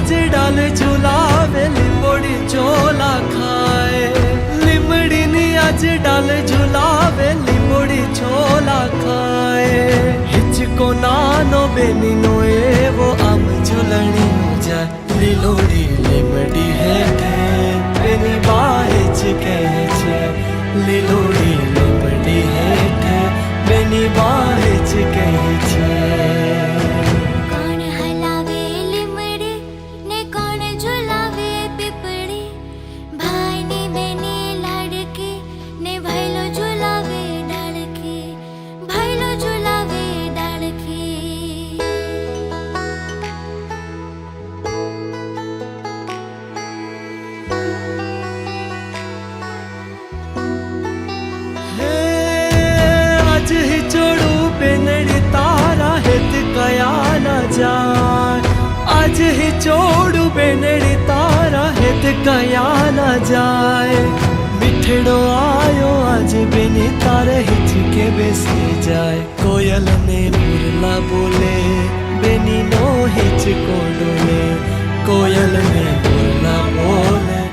आज डाल झुलावे लिंबोड़ी चोला खाए लिमड़ी नी आज डाल झुलावे लिंबोड़ी चोला खाए हिचको नानो बेनी नो एवो आम झुलणी नो जाए લીલોડી લીમડી હેઠે બેની બાહેચ કહે છે લીલોડી લીમડી હેઠે બેની બાહેચ કહે છે કોણ હલાવે લીમડી ને કોણ ઝુલાવે પીપળી ભાઈની બેની લાડકી ને ભાઈલો ઝુલાવે ડાળકી ભાઈલો ઝુલાવે ડાળકી आज ही जोड़ू बेनड़ी तारा हित कया न जाए आज ही जोड़ू बेनड़ी तारा हित कया न जाए मिठड़ो आयो आज बेनी तारे हिचके बेसी जाए कोयल ने मुरला बोले बेनी नो हिचको डोले कोयल ने मुरला बोले